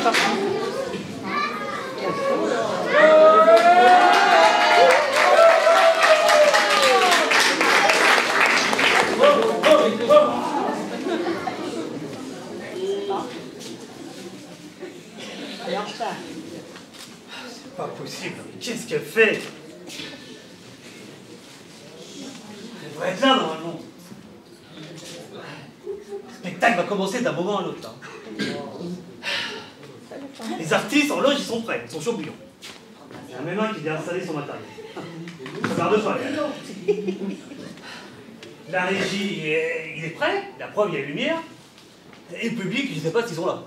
C'est pas possible, mais qu'est-ce qu'elle fait? Elle devrait être là normalement. Le spectacle va commencer d'un moment à l'autre là. Les artistes en loge ils sont prêts, ils sont chauds bouillants. Il y a même un qui vient installer son matériel. Regarde-toi, la régie, il est prêt, la preuve il y a lumière. Et le public, je ne sais pas s'ils sont là.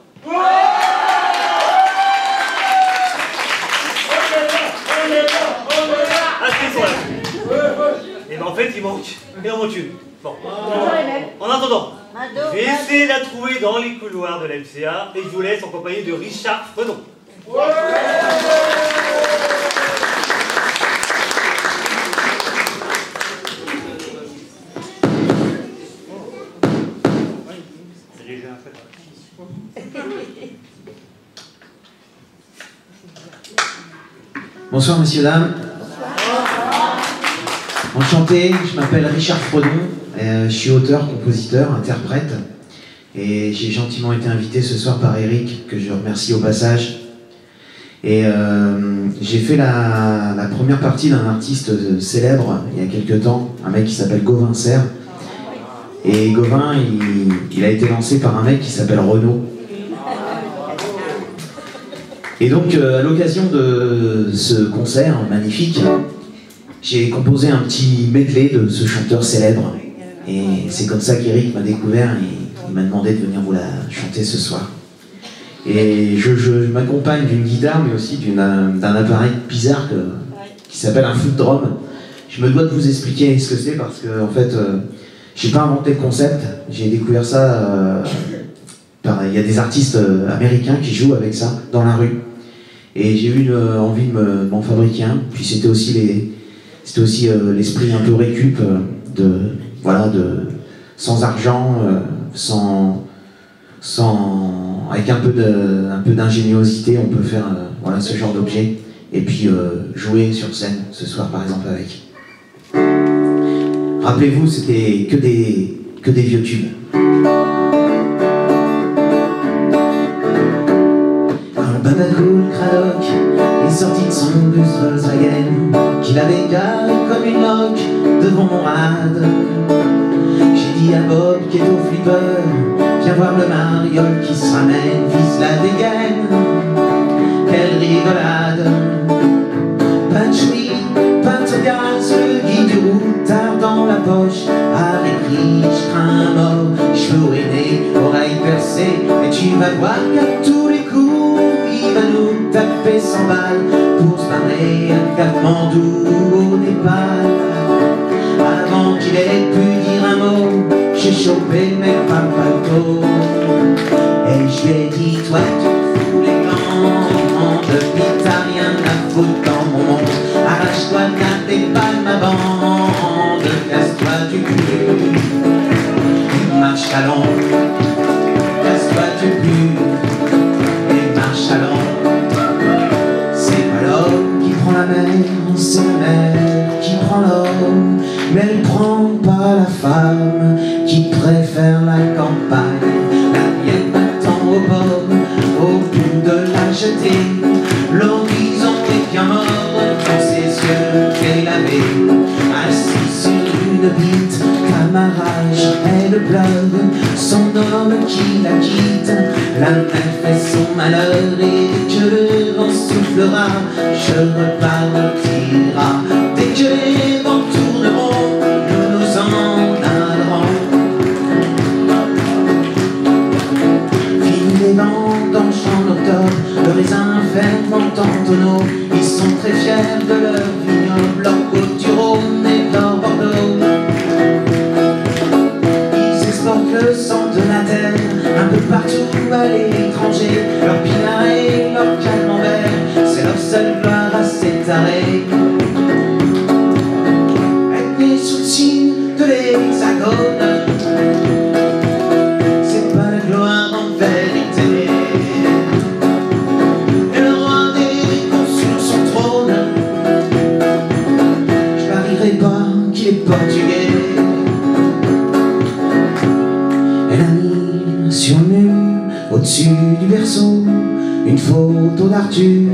Ah, ils sont là. Et ben en fait, il manque une. Bon. En attendant, je vais essayer de la trouver dans les couloirs de la MCA et je vous laisse en compagnie de Richard Fredon. Bonsoir messieurs, dames. Enchanté, je m'appelle Richard Fredon, je suis auteur, compositeur, interprète et j'ai gentiment été invité ce soir par Eric, que je remercie au passage. Et j'ai fait la première partie d'un artiste célèbre il y a quelques temps, un mec qui s'appelle Gauvin Serre. Et Gauvin, il a été lancé par un mec qui s'appelle Renaud. Et donc, à l'occasion de ce concert magnifique, j'ai composé un petit medley de ce chanteur célèbre. Et c'est comme ça qu'Eric m'a découvert et il m'a demandé de venir vous la chanter ce soir. Et je m'accompagne d'une guitare, mais aussi d'un appareil bizarre qui s'appelle un foot drum. Je me dois de vous expliquer ce que c'est parce que, en fait, j'ai pas inventé le concept. J'ai découvert ça... il y a des artistes américains qui jouent avec ça dans la rue. Et j'ai eu envie de m'en fabriquer un. Puis c'était aussi l'esprit un peu récup sans argent, avec un peu d'ingéniosité, on peut faire ce genre d'objet. Et puis jouer sur scène ce soir par exemple avec. Rappelez-vous, c'était que des vieux tubes. Babacool Cradoc est sorti de son bus Volkswagen qu'il avait garé comme une loque devant mon rad. J'ai dit à Bob qui est au flipper, viens voir le mariole qui se ramène, vise la dégaine. Quelle rigolade! Pas de chouille, pas de gaz, le guide du routard dans la poche. Avec lui, je crains un mort, cheveux ruinés, oreilles percées. Et tu vas voir qu'à tous les coups il va nous taper 100 balles pour se barrer à Katmandou au Népal. Avant qu'il ait pu dire un mot, j'ai chopé le mec par le bateau. Et je lui ai dit, toi tu fous les gants, depuis t'as rien à foutre dans mon monde. Arrache-toi, n'attends pas ma bande, casse-toi du cul. Et marche à l'ombre, casse-toi du cul. C'est pas l'homme qui prend la mer, c'est la mer qui prend l'homme. Mais elle prend pas la femme qui préfère la campagne. La mienne m'attend au bord, au bout de la jetée. L'horizon est bien mort dans ses yeux qu'elle avait. Assis sur une bite, camarage, elle pleure son homme qui la quitte. La mer fait son malheur et dès que le vent soufflera, je repartira. Dès que les vents tourneront, nous nous en allerons. Fini les vents dans le champ d'octobre, le raisin ferment en tonneau. Ils sont très fiers de leur vignoble, leur côte du Rhône et leur Bordeaux. Ils exportent le sang de la terre un peu partout à l'étranger. Leur pinard et leur camembert, c'est leur seule gloire à s'étarer. Être né sous le signe de l'hexagone, c'est pas la gloire en vérité. du berceau, une photo d'Arthur.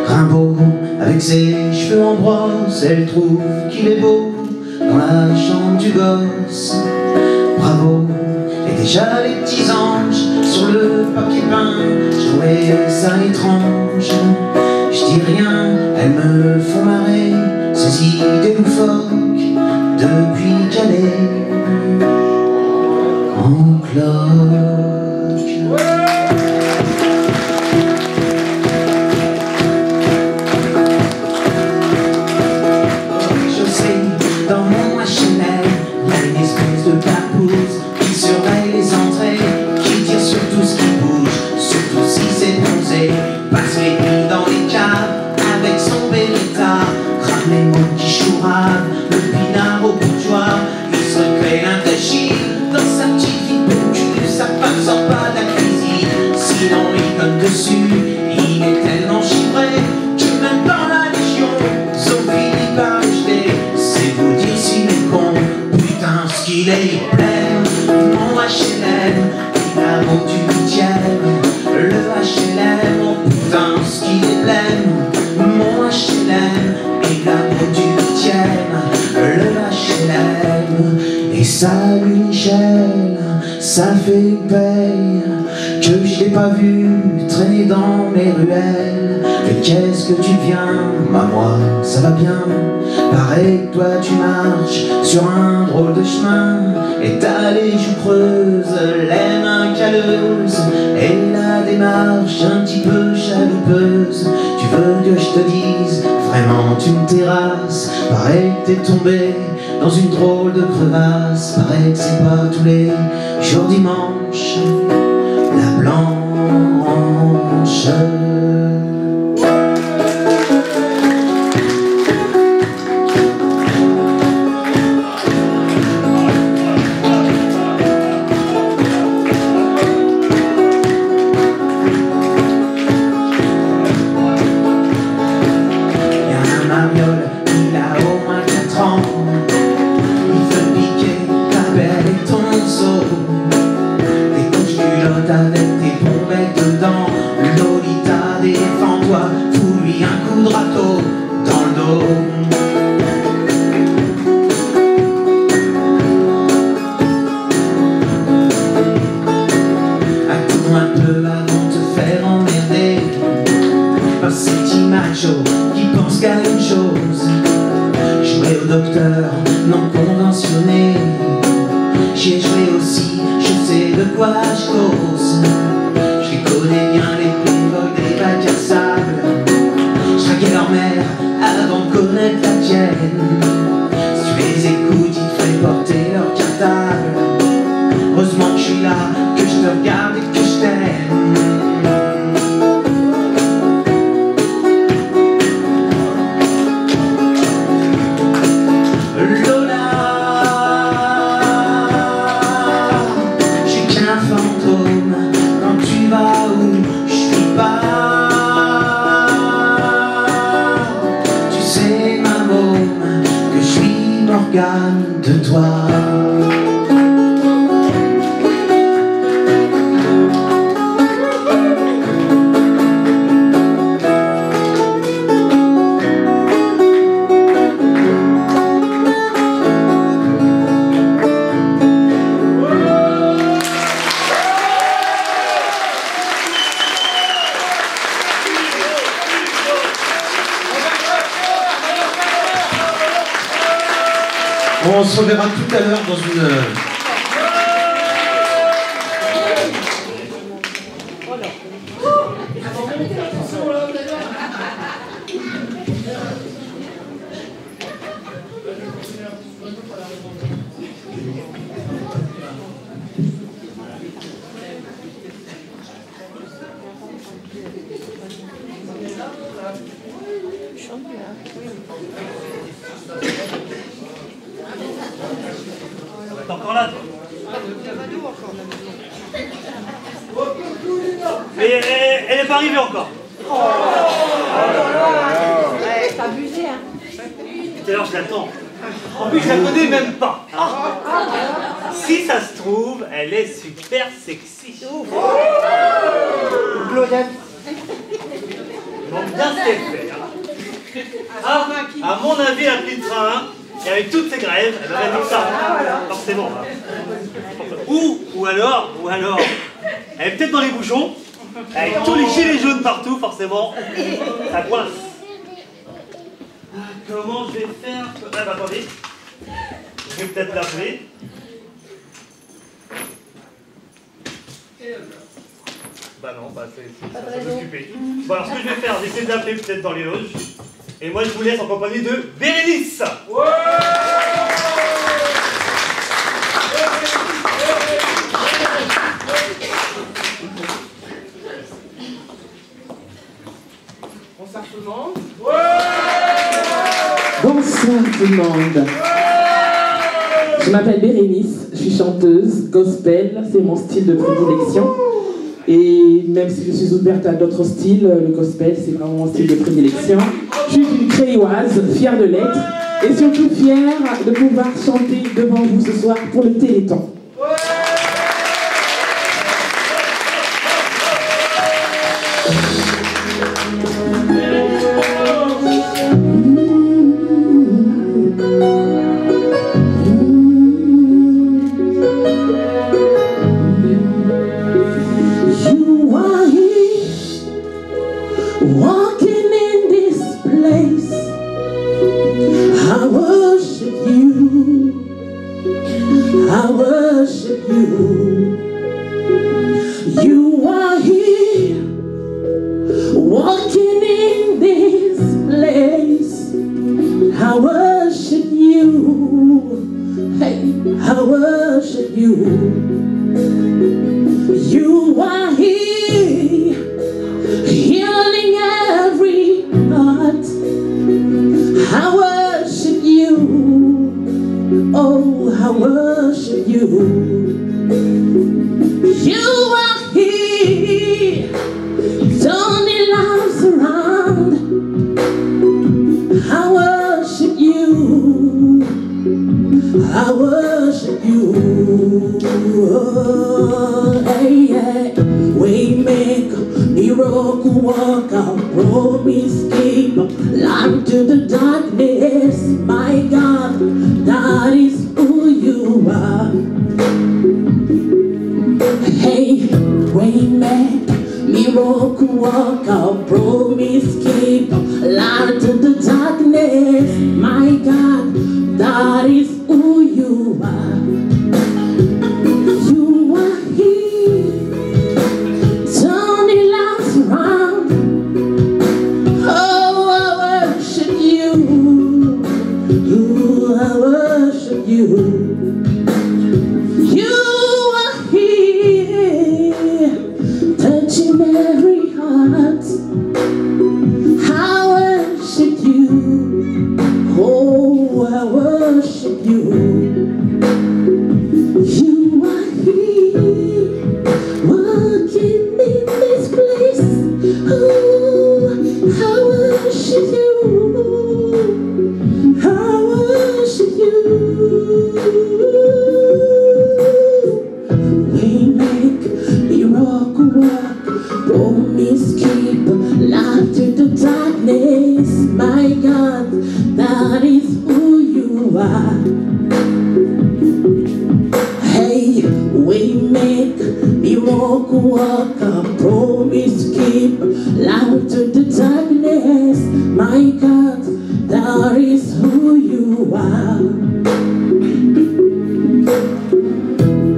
Rimbaud, avec ses cheveux en brosse, elle trouve qu'il est beau dans la chambre du gosse. Bravo, et déjà les petits anges sur le papier peint, je trouvais ça étrange. Je dis rien, elles me font marrer, ces idées loufoques, depuis qu'elle est en cloque. Je sais, dans mon HLM, il y a une espèce de papouse qui surveille les entrées, qui tire sur tout ce qui bouge, surtout si c'est bronzé. Passe les nuits dans les caves avec son Beretta, crame les mots qui chourave, le pinard au bourgeois. Il se recrée l'intachie dans sa petite vie de cul, sa femme sort pas de la cuisine, sinon il donne dessus. Il est tellement chiffré que même dans la légion, son finit par le jeter. C'est vous dire s'il est con, putain ce qu'il est plein. Mon HLM, il a mot du 8e. Le HLM, oh putain ce qu'il est plein. Mon HLM, il a mot du 8e. Le HLM. Et salut Michel, ça fait paye que je l'ai pas vu traîner dans mes ruelles. Mais qu'est-ce que tu viens? Bah moi, ça va bien. Pareil que toi tu marches sur un drôle de chemin, et t'as les joues creuses, les mains calleuses, et la démarche un petit peu chaloupeuse. Tu veux que je te dise, vraiment tu me terrasses. Pareil que t'es tombé dans une drôle de crevasse. Pareil que c'est pas tous les jours dimanche, la blanche. Avec tes bombettes dedans, Lolita, défends-toi, fous-lui un coup de râteau dans le dos. Attends un peu avant de te faire emmerder par ces petits machos qui pensent qu'à une chose, jouer au docteur non conventionné. J'ai joué aussi, je sais de quoi je cause. Je les connais bien, les playboys des bacs à sable. Je traquais leur mère avant de connaître la tienne. Si tu les écoutes, ils te feraient porter leur cartable. Heureusement que je suis là, que je te regarde et que je t'aime. Quand tu vas où je suis pas, tu sais ma môme que je suis Morgane de toi. On se reverra tout à l'heure dans une... T'es encore là, toi? Mais elle est pas arrivée encore. T'as abusé, hein. Tout à l'heure, je l'attends. En plus, je la connais même pas. Si ça se trouve, elle est super sexy. Claudette. Donc bien ce qu'elle fait. Ah, à mon avis, elle a pris le train, et avec toutes ces grèves, elle aurait dit ça. Forcément. Ou alors, elle est peut-être dans les bouchons, avec tous les gilets jaunes partout, forcément, ça coince. Comment je vais faire? Ah bah attendez, je vais peut-être l'appeler. Bah non, bah c'est occupé. Bon alors ce que je vais faire, j'essaie d'appeler peut-être dans les loges. Et moi je vous laisse en compagnie de Bérénice. Bonsoir tout le monde. Bonsoir tout le monde. Je m'appelle Bérénice, je suis chanteuse, gospel, c'est mon style de prédilection. Et même si je suis ouverte à d'autres styles, le gospel c'est vraiment mon style de prédilection. Je suis une créoise, fière de l'être, et surtout fière de pouvoir chanter devant vous ce soir pour le Téléthon. Walking in this place, I worship you, I worship you. You are here, walking in this place, I worship you, hey, I worship you. You are here, healing every heart. I worship you, oh, I worship you. You are here, turning lives around. I worship you, I worship you. Oh, hey, hey. Waymaker, miracle worker, promise keeper, light to the darkness. My God, that is who you are. Hey, waymaker, miracle worker, promise keeper, light to the darkness. My God, that is who you are. You are here, turning lives around. Oh, I worship you, I worship you. You are here, touching every heart. I worship you, oh, I worship you. You are here, walking in this place. Oh, I worship you, I worship you. Waymaker, miracle worker, promise keeper, light to the darkness. My God, that is who you are. Hey, waymaker, miracle worker, promise keeper, light to the darkness. My God, that is who you are.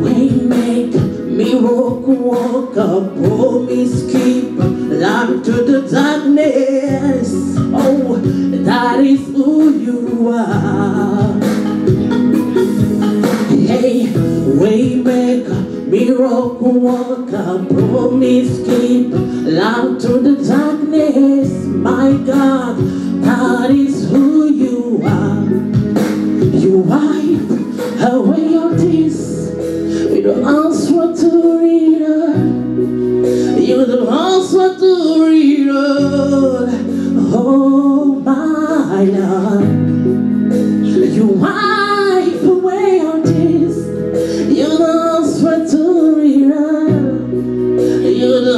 Waymaker, miracle worker, promise keeper, light to the darkness. Oh, that is who you are. Hey, waymaker, miracle worker, promise keeper, light to the darkness. My God, that is who you are. You wipe away your tears, you don't answer to reader, you don't answer to reader. Oh my Lord, you wipe away your tears,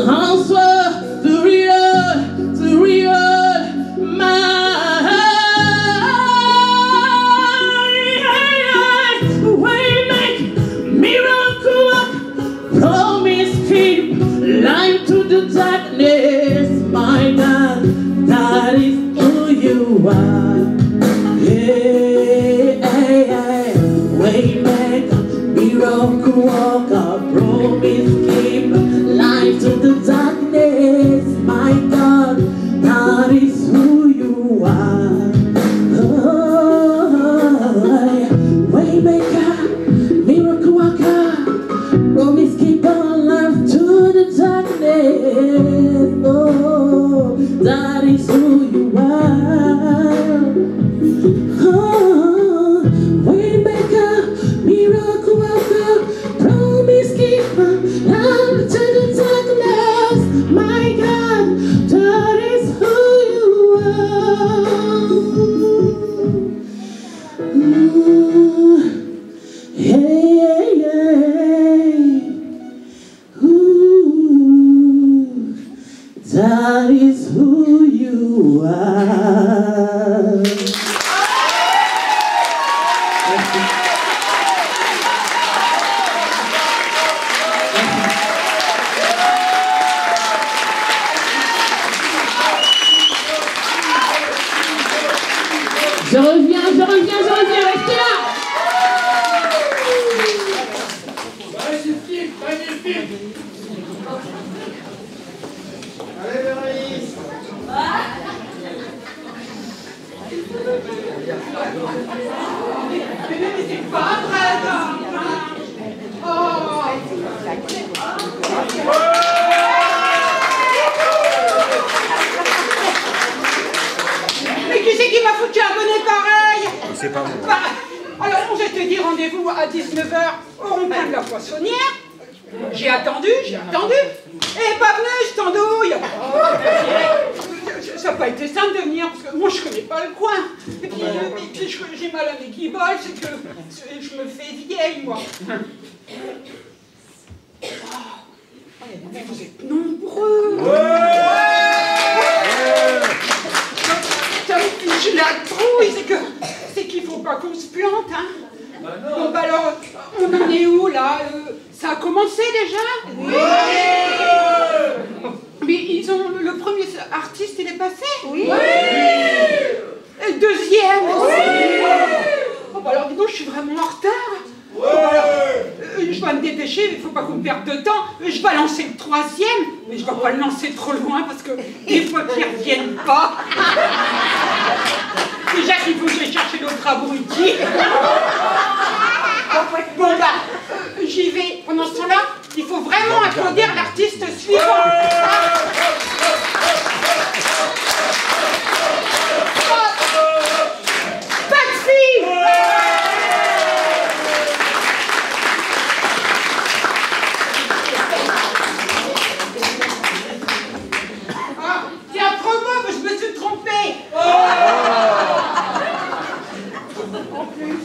answer, to real my way make miracle, promise keep light to the darkness, my God, that is who you are. Waymaker, miracle worker, promise keeper, light to the darkness, my God, that is who you are. Waymaker, miracle worker, promise keeper, light to the darkness, oh, that is who you are. Waymaker, miracle worker, promise keeper, light to the darkness, my God, that is who you are. That is who you are. Je reviens, restez là. Magnifique, magnifique. Allez, Bérénice. Mais c'est pas vrai, ça. Mais qui c'est qui m'a foutu un bonnet pareil? C'est pas moi. Alors, on s'était dit rendez-vous à 19h au rond-point de la Poissonnière. J'ai attendu. Et pas venu, je t'andouille. Ça n'a pas été simple de venir, parce que moi je connais pas le coin. Et puis j'ai mal à mes guibolles, c'est que je me fais vieille, moi. Mais vous êtes nombreux. Ça me fiche la trouille, c'est qu'il faut pas qu'on se plante, hein. Bon, bah alors, on en est où, là? Ça a commencé, déjà? Oui. Mais ils ont... Le premier artiste, il est passé? Oui. Et le deuxième? Oui. Oh, bah alors, dis donc, je suis vraiment en retard. Oh, bah alors, je dois me dépêcher, il faut pas qu'on perde de temps. Je vais lancer le troisième, mais je vais pas le lancer trop loin, parce que des fois qu'ils reviennent pas... Déjà qu'il faut que je vais chercher l'autre abruti. Bon bah, j'y vais. Pendant ce temps-là, il faut vraiment applaudir l'artiste suivant. Pas de fille. Ah, tiens, promo, je me suis trompée. En plus.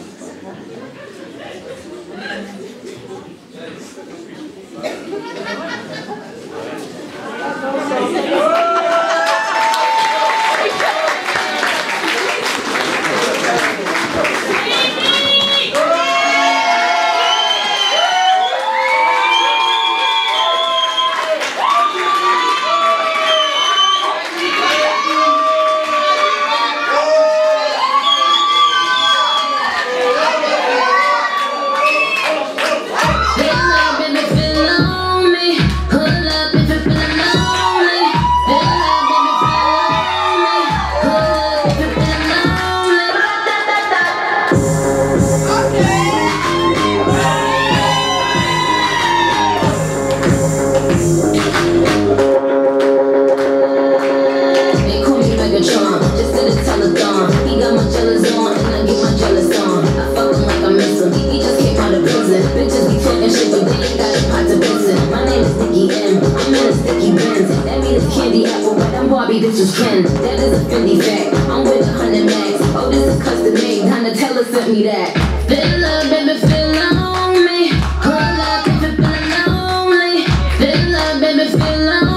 This is Ken, that is a Fendi fact. I'm with 100 max. Oh, this is custom made. Donatella sent me that. Feel love, baby, feel on me. Hold up if you feel lonely. Feel love, baby, feel lonely.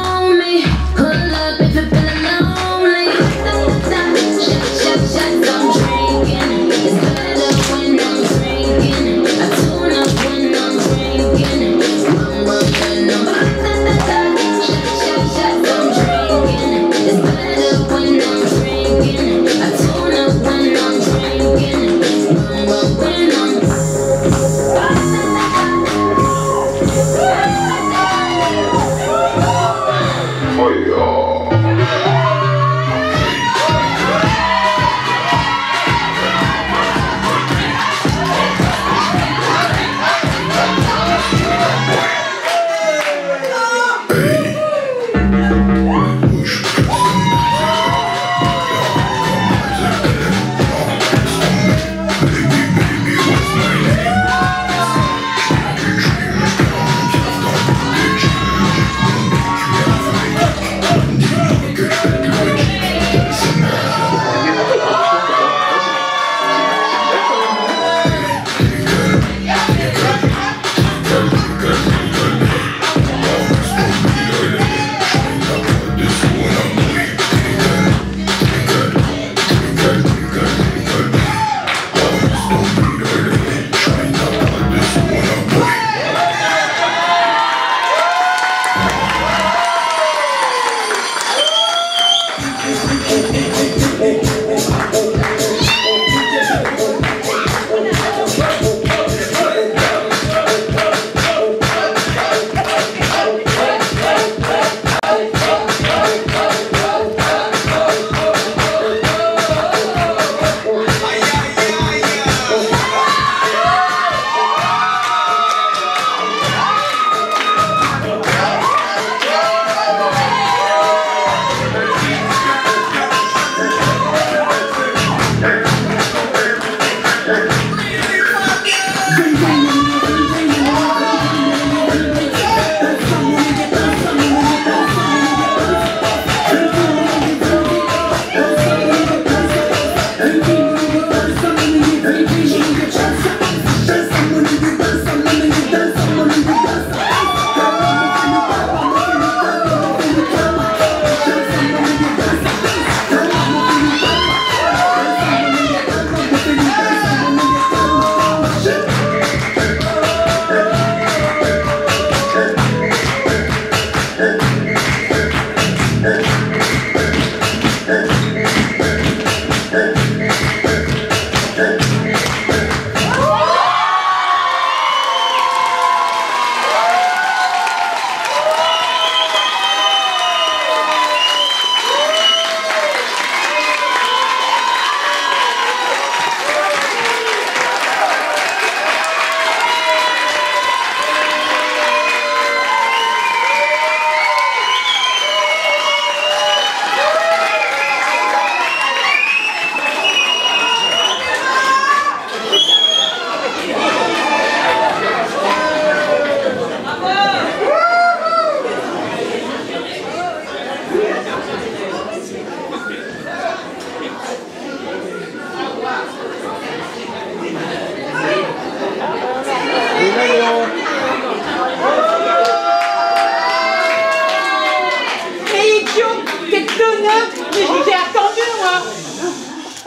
Mais je vous ai attendu, moi.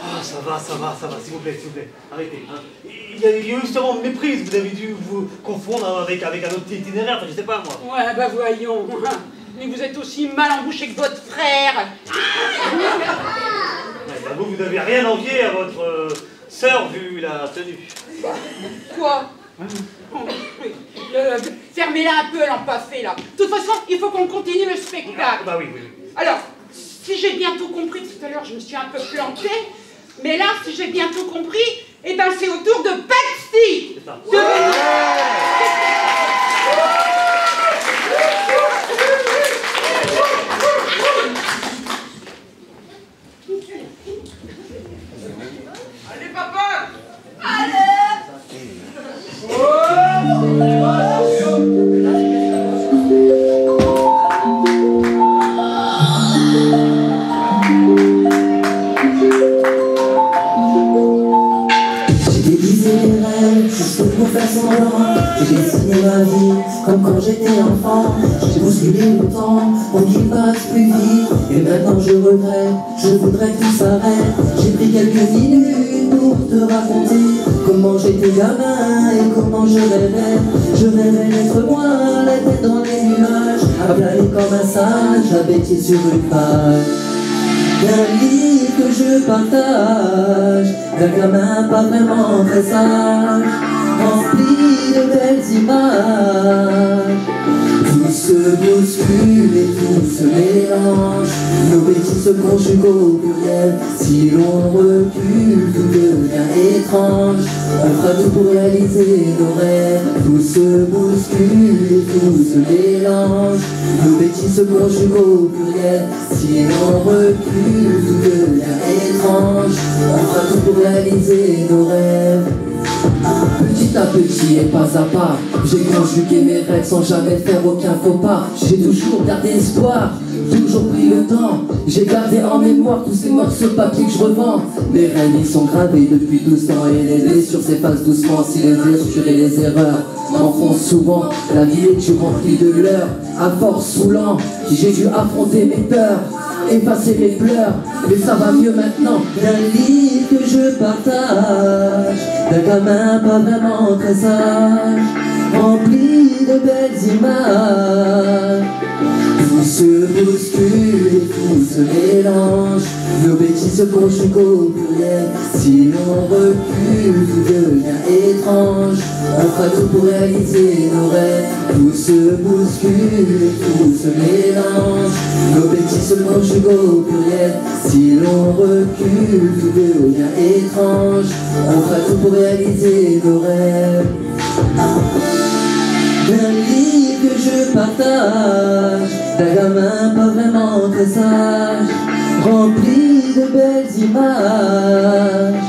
Ah, ça va, s'il vous plaît, arrêtez. Hein. Il y a eu justement une méprise, vous avez dû vous confondre avec un autre itinéraire, enfin, je sais pas moi. Ouais, bah voyons. Mais vous êtes aussi mal embouché que votre frère. Ouais, bah vous n'avez rien envié à votre sœur vu la tenue. Quoi? Fermez-la un peu, elle en pas fait là. De toute façon, il faut qu'on continue le spectacle. Bah oui. Alors, si j'ai bien tout compris, tout à l'heure je me suis un peu plantée, mais là, si j'ai bien tout compris, eh ben c'est au tour de Patsy. C'est ça. Allez, papa! J'ai déguisé mes rêves juste pour faire semblant. J'ai dessiné ma vie comme quand j'étais enfant. J'ai bousculé le temps pour qu'il passe plus vite. Et maintenant je regrette, je voudrais que tout s'arrête. J'ai pris quelques minutes pour te raconter comment j'étais gamin et comment je rêvais. Je rêvais d'être moi, la tête dans les nuages, à planer comme un sage, la bêtise sur une page. D'un livre que je partage, d'un gamin pas vraiment très sage, rempli de belles images. Tout se bouscule et tout se mélange, nos bêtises se conjuguent au pluriel. Si l'on recule, tout devient étrange. On fera tout pour réaliser nos rêves. Tout se bouscule et tout se mélange, nos bêtises se conjuguent au pluriel. Si l'on recule, tout devient étrange. On fera tout pour réaliser nos rêves. Petit à petit et pas à pas, j'ai conjugué mes rêves sans jamais faire aucun faux pas. J'ai toujours gardé espoir, toujours pris le temps. J'ai gardé en mémoire tous ces morceaux de papier que je revends. Mes rêves ils sont gravés depuis 12 ans et les blessures s'effacent doucement. Si les blessures et les erreurs m'enfoncent souvent, la vie est tu remplie de leurres. À force saoulant, j'ai dû affronter mes peurs, effacer mes pleurs, mais ça va mieux maintenant. D'un livre que je partage, d'un gamin pas vraiment très sage, rempli de belles images. Tout se bouscule et tout se mélange, nos bêtises se conjuguent au pluriel. Si l'on recule, tout devient étrange. On fera tout pour réaliser nos rêves. Tout se bouscule et tout se mélange, nos bêtises se conjuguent au pluriel. Si l'on recule, tout devient étrange. On fera tout pour réaliser nos rêves. D'un livre que je partage, d'un gamin pas vraiment très sage, rempli de belles images.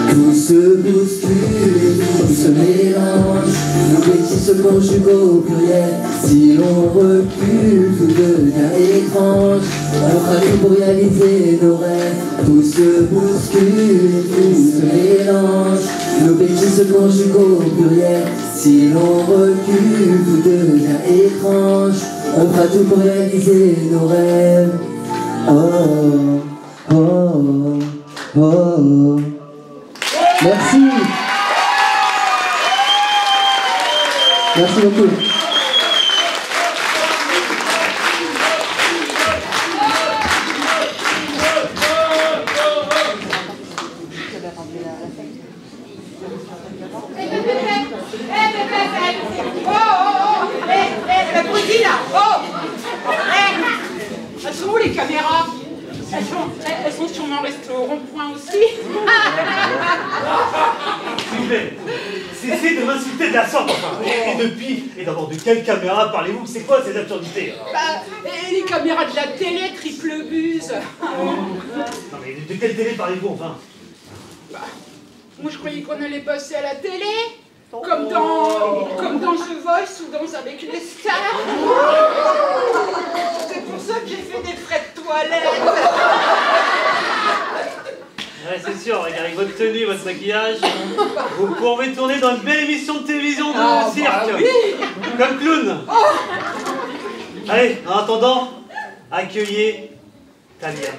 Tout se bouscule et tout se mélange, nos bêtises se conjuguent au pluriel. Si l'on recule, tout devient étrange. On fera tout pour réaliser nos rêves. Tout se bouscule et tout se mélange, nos bêtises se conjuguent au pluriel. Si l'on recule, tout devient étrange. On fera tout pour réaliser nos rêves. Oh, oh, oh, oh. Merci. Merci beaucoup. Elles sont où les caméras? Elles sont sûrement restées au rond-point aussi. S'il vous plaît, cessez de m'insulter de la sorte, enfin. Et depuis, et d'abord de quelle caméra parlez-vous? C'est quoi ces absurdités? Et les caméras de la télé, triple buse. Non mais de quelle télé parlez-vous, enfin? Moi je croyais qu'on allait passer à la télé. Comme dans The Voice ou dans Avec les stars. C'est pour ça que j'ai fait des frais de toilette. Ouais, c'est sûr, avec votre tenue, votre maquillage, vous pourrez tourner dans une belle émission de télévision de cirque. Oui. Comme clown. Allez, en attendant, accueillez Talia.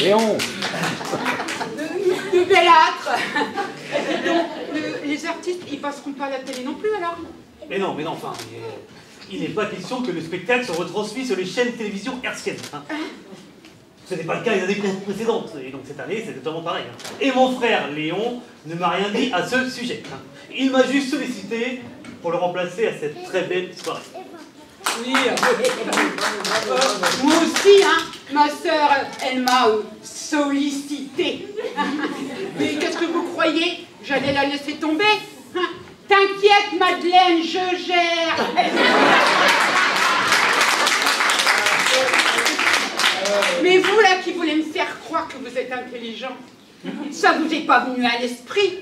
Léon. De bellâtre. Donc, les artistes, ils passeront pas à la télé non plus alors? Mais non, enfin, il n'est pas question que le spectacle soit retransmis sur les chaînes de télévision hertziennes. Hein. Ce n'est pas le cas les années précédentes, et donc cette année c'est totalement pareil. Hein. Et mon frère Léon ne m'a rien dit à ce sujet. Hein. Il m'a juste sollicité pour le remplacer à cette très belle soirée. Oui, moi aussi, hein, ma sœur, elle m'a sollicité. Mais qu'est-ce que vous croyez? J'allais la laisser tomber? T'inquiète, Madeleine, je gère. Mais vous, là, qui voulez me faire croire que vous êtes intelligent, ça vous est pas venu à l'esprit.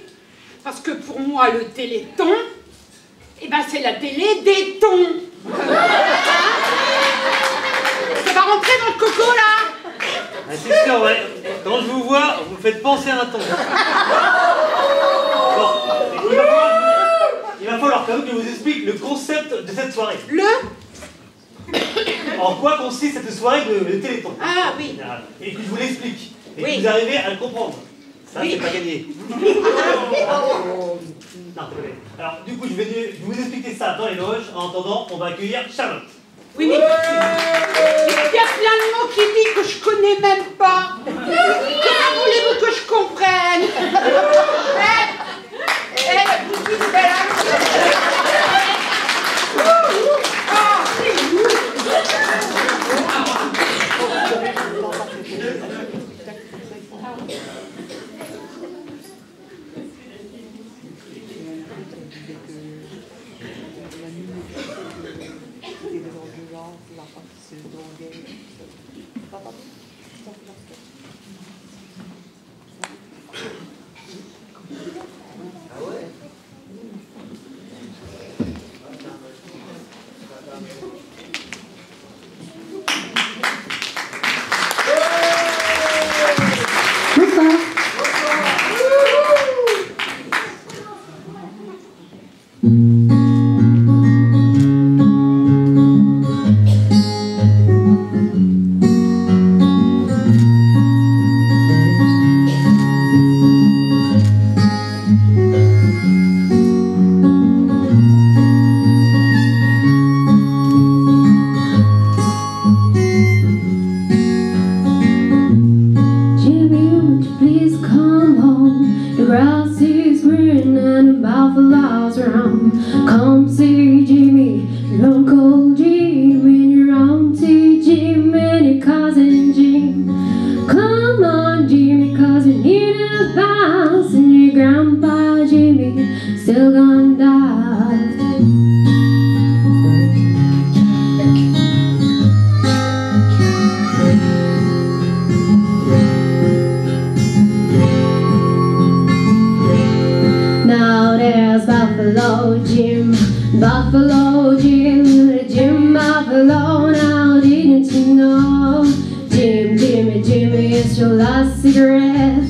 Parce que pour moi, le téléthon, eh ben, c'est la télé des tons. Ça va rentrer dans le coco, là? Ah, c'est sûr, ouais. Quand je vous vois, vous me faites penser à un ton. Bon, il va falloir quand même que je vous explique le concept de cette soirée. En quoi consiste cette soirée de téléthon? Ah oui. Et que je vous l'explique. Et Oui. que vous arrivez à le comprendre. Ça, Oui. c'est pas gagné. Non, alors, du coup, je vais vous expliquer ça dans les loges. En attendant, on va accueillir Charlotte. Oui, mais il y a plein de mots qui disent que je connais même pas. Comment voulez-vous que je comprenne? La petite belle. Bonsoir. round. Come see Jimmy, your Uncle Jim, and your Auntie Jim, and your cousin Jim. Come on, Jimmy, 'cause you need advice, and your grandpa Jimmy still gonna die. Now there's Buffalo Jim, Buffalo Jim, Jim Buffalo. Now didn't you know, Jim, Jimmy, Jimmy, it's your last cigarette.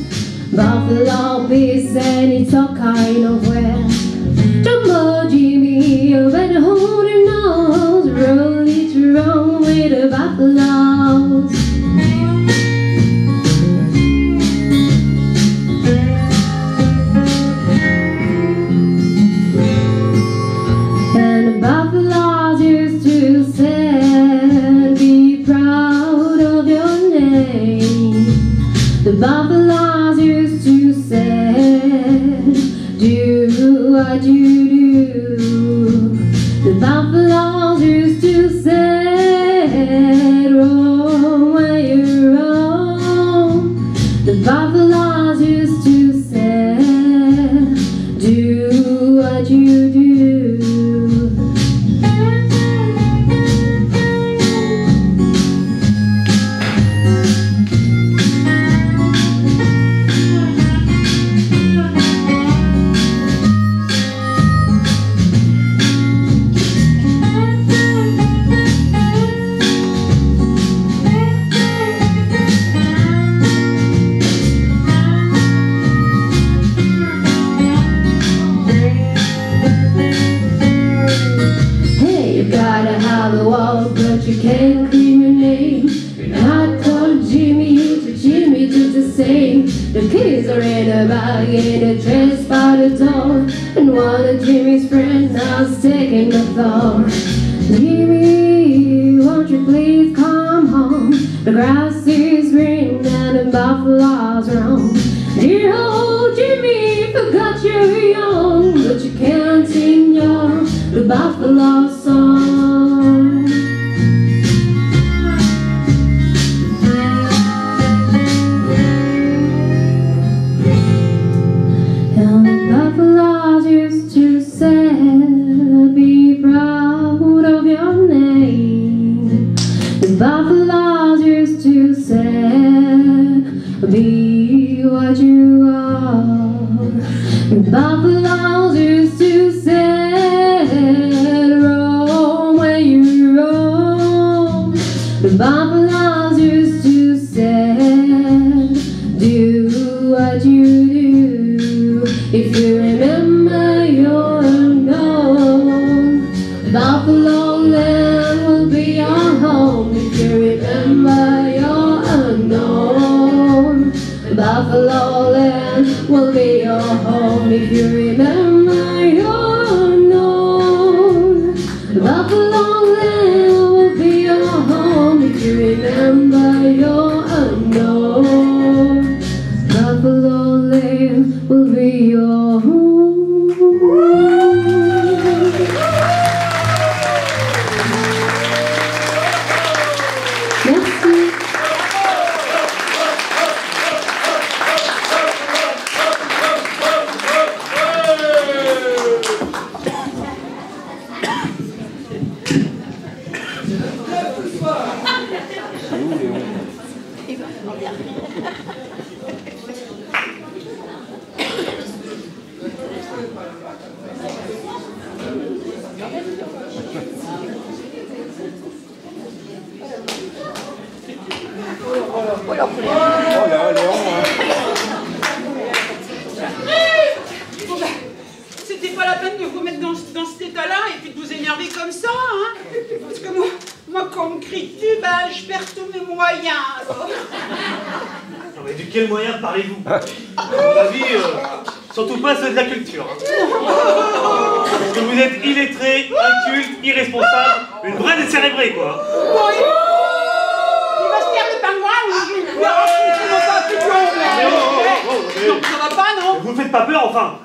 Buffalo Bill said it's all kind of wet. Jumbo Jimmy, you better hold your nose, roll it wrong with the buffaloes. And the buffaloes used to say, be proud of your name. The buffaloes used to say, do what you do. The buffaloes used to say, roam where you roam. The buffaloes used to say, do what you do. But you can't claim your name. You're not called Jimmy, but Jimmy did the same. The kids are in a bag in a dress by the door, and one of Jimmy's friends now's taking the floor. Jimmy, won't you please come home? The grass is green and the buffaloes roam. Dear old Jimmy, forgot you're young, but you can't ignore the buffalo song. And the buffaloes used to say, be proud of your name. The buffaloes used to say, be what you are. The buffaloes used to say, roam where you roam. The buffaloes used to say, do what you do. If you remember your unknown, Buffalo Land will be your home. If you remember your unknown, Buffalo Land will be your home. If you remember your unknown, Buffalo Land will be your home. If you remember your unknown, Buffalo Land will be your home. Merci. C'était pas la peine de vous mettre dans cet état-là et puis de vous énerver comme ça, hein. Parce que moi quand on me crie dessus, ben, je perds tous mes moyens. Alors. Non mais de quels moyens parlez-vous? À mon avis, surtout pas ceux de la culture. Hein. Parce que vous êtes illettré, inculte, irresponsable, une vraie décérébrée quoi. Bon, il va se faire le pingouin ou je vais raconter mon papillon. Non, ça va pas, non? Vous faites faites pas peur, enfin.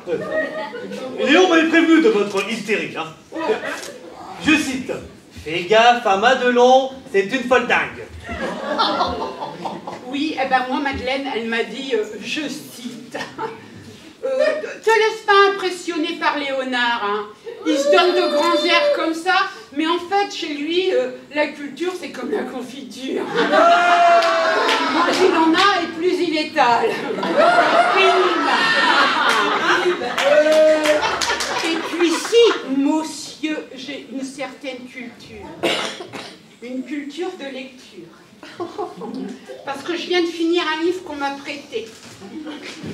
Léon m'avait prévenu de votre hystérie. Hein. Je cite. Fais gaffe à Madelon, c'est une folle dingue. Oui, eh ben moi, Madeleine, elle m'a dit, je cite. Te laisse pas impressionner par Léonard, hein. Il se donne de grands airs comme ça, mais en fait, chez lui, la culture, c'est comme la confiture. Moins il en a, et plus il étale. Et puis si, monsieur, j'ai une certaine culture. Une culture de lecture. Parce que je viens de finir un livre qu'on m'a prêté.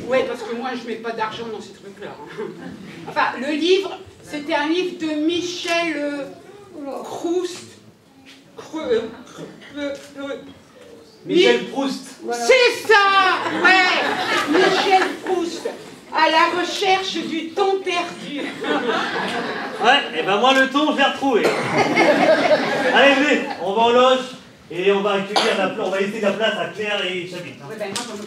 Ouais, parce que moi, je mets pas d'argent dans ces trucs-là. Enfin, le livre, c'était un livre de Michel Proust. Michel Proust. C'est ça, ouais, Michel Proust. À la recherche du ton perdu. Ouais, et ben moi le ton, je l'ai retrouvé. Allez, venez, on va en loge et on va accueillir on va laisser la place à Claire et Chabit. Ouais, ben, moi, attends.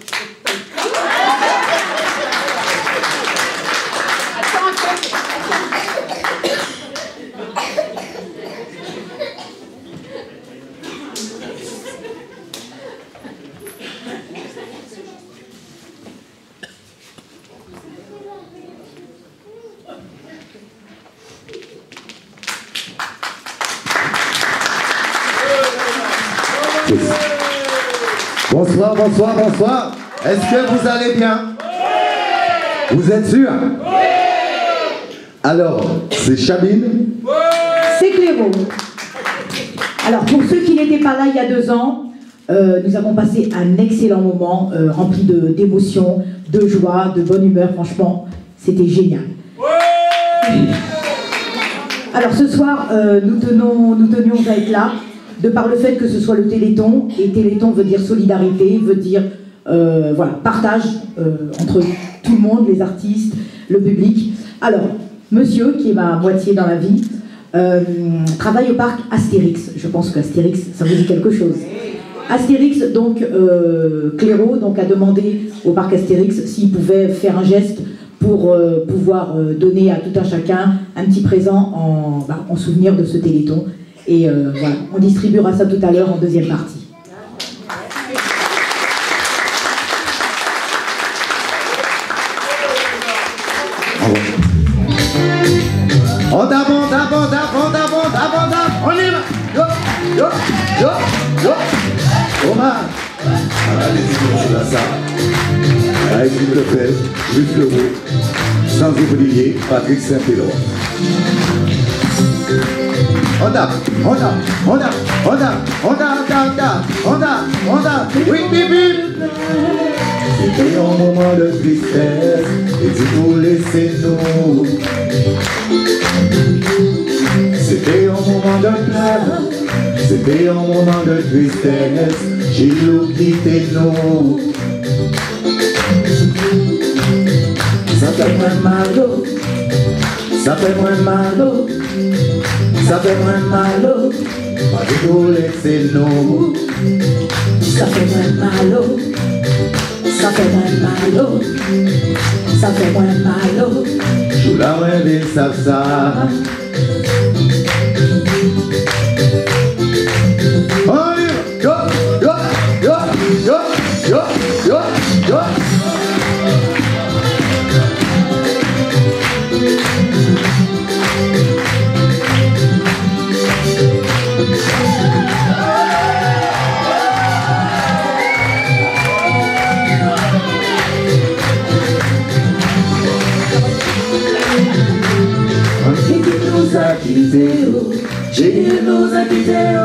Bonsoir, bonsoir, bonsoir. Est-ce que vous allez bien? Vous êtes sûr? Alors, c'est Chabine? C'est Cléro. Alors, pour ceux qui n'étaient pas là il y a 2 ans, nous avons passé un excellent moment rempli d'émotions, de joie, de bonne humeur. Franchement, c'était génial. Alors, ce soir, nous tenions à être là, de par le fait que ce soit le Téléthon, et Téléthon veut dire solidarité, veut dire voilà, partage entre tout le monde, les artistes, le public. Alors, monsieur, qui est ma moitié dans la vie, travaille au parc Astérix. Je pense qu'Astérix, ça vous dit quelque chose. Astérix, donc, Cléro, donc, a demandé au parc Astérix s'il pouvait faire un geste pour pouvoir donner à tout un chacun un petit présent en souvenir de ce Téléthon. Et voilà, on distribuera ça tout à l'heure en deuxième partie. On tape, on y va. Yo. Omar. Allez-y, comme ça. Avec s'il te plaît, juste le mot. Sans oublier Patrick Saint-Péloire. On tape, oui, bip. C'était un moment de tristesse, et du coup laissez-nous. C'était un moment de pleurs, c'était un moment de tristesse, j'ai quitté nous. Ça fait moins mal, ça fait moins mal. Ça fait moins mal, pas du tout laissez-nous. Ça fait moins mal, ça fait moins mal, ça fait moins mal. Je la rêve ça. Oh, yo. Jésus nous a quittés,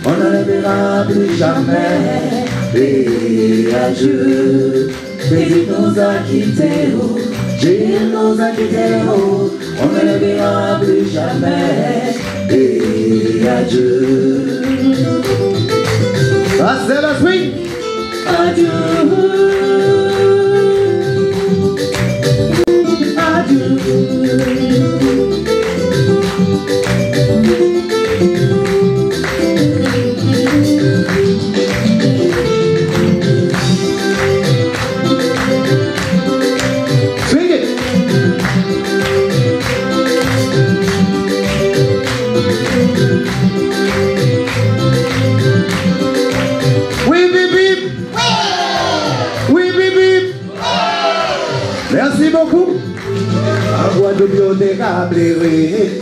on ne le verra plus jamais. Et adieu, Jésus nous a quittés, Jésus nous a quittés, on ne le verra plus jamais. Et adieu. Ah, c'est la suite. Adieu. Swing Merci beaucoup. En Guadeloupe, yo te ka plere.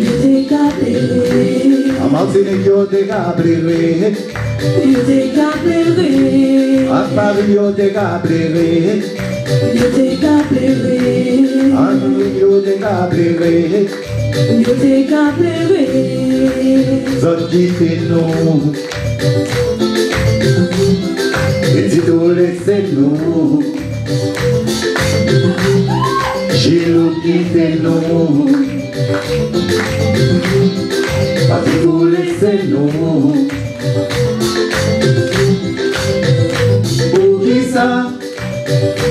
Yo te ka plere. En Martinique, yo te ka plere. Yo te ka plere. En Paris, yo te ka plere. Yo te ka plere. En New York, yo te ka plere. Yo te ka plere. Zot quitte nous. Et dis tout laissez-nous. Gilou quitte nous. Pas tout laissez-nous. Pour qui ça?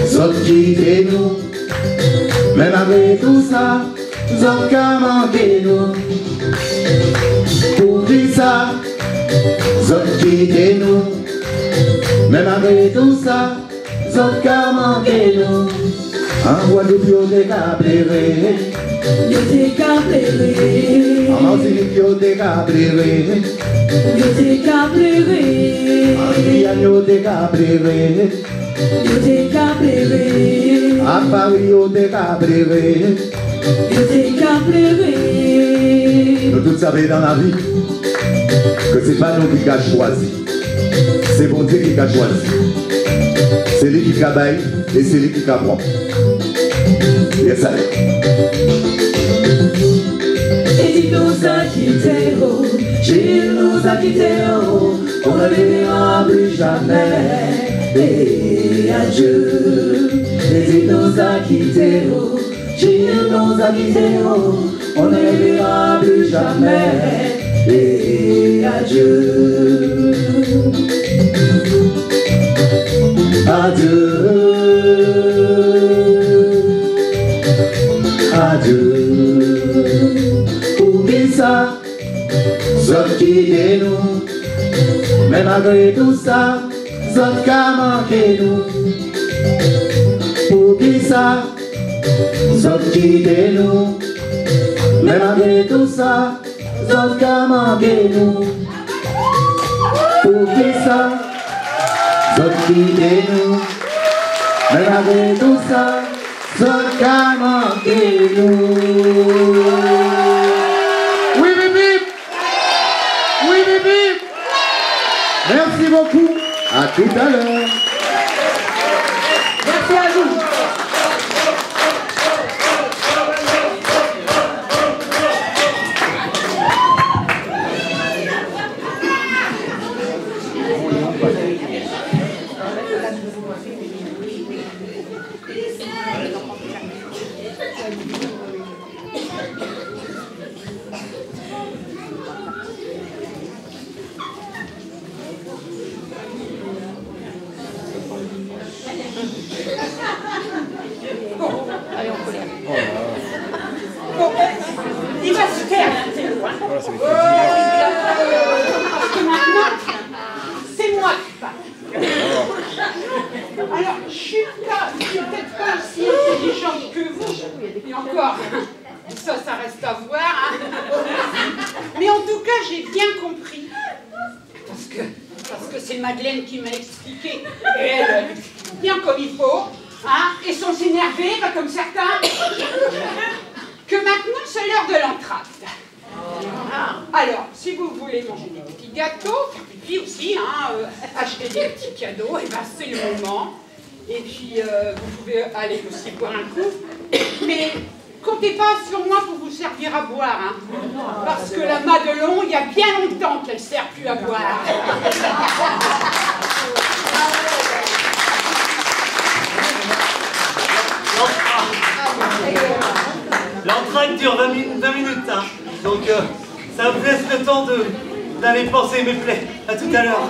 Zot quitte nous. Même avec tout ça, zot ka manqué nous. Pour qui ça? Zot quitte nous. Même avec tout ça, zot ka manqué nous. En Guadeloupe, yo te ka plere. Yo te ka plere. En Martinique, yo te ka plere. Yo te ka plere. En Guyane, yo te ka plere. Yo te ka plere. À Paris, yo te ka plere. Yo te ka plere. Nous tous savons dans la vie que c'est pas nous qui avons choisi. C'est bon Dieu qui a choisi. C'est lui qui a baillé et c'est lui qui a prend. Yes, allez. Et il nous a quittés, oh, Gilles nous a quittés, oh, on ne les verra plus jamais. Et adieu. Et il nous a quittés, oh, Gilles nous a quittés, oh, on ne les verra plus jamais. Et adieu. Adieu. Adieu. Oublie ça, zot quitte nous. Mais malgré tout ça, zot ka manqué nous. Oublie ça, zot quitte nous. Mais malgré tout ça, zot ka manqué nous. Oublie ça, zot quitte nous. Mais malgré tout ça, zot ka manqué nous. Oui, bip, oui, bip. Merci beaucoup. À tout à l'heure. Merci à vous. Bon, il va se taire, hein. Parce que maintenant, c'est moi qui parle. Alors, je suis peut-être pas aussi intelligente que vous, et encore, ça reste à voir. Hein. Mais en tout cas, j'ai bien compris, parce que c'est Madeleine qui m'a expliqué, et elle, bien comme il faut, hein, et sans s'énerver, pas comme certains, que maintenant c'est l'heure de l'entracte. Alors, si vous voulez manger des petits gâteaux, faire pipi aussi, hein, acheter des petits cadeaux, et ben c'est le moment. Et puis, vous pouvez aller aussi boire un coup. Mais comptez pas sur moi pour vous servir à boire, hein, parce que la Madelon, il y a bien longtemps qu'elle ne sert plus à boire. L'entracte dure 20 minutes, hein. Donc ça vous laisse le temps d'aller penser mes plaies. À tout à l'heure.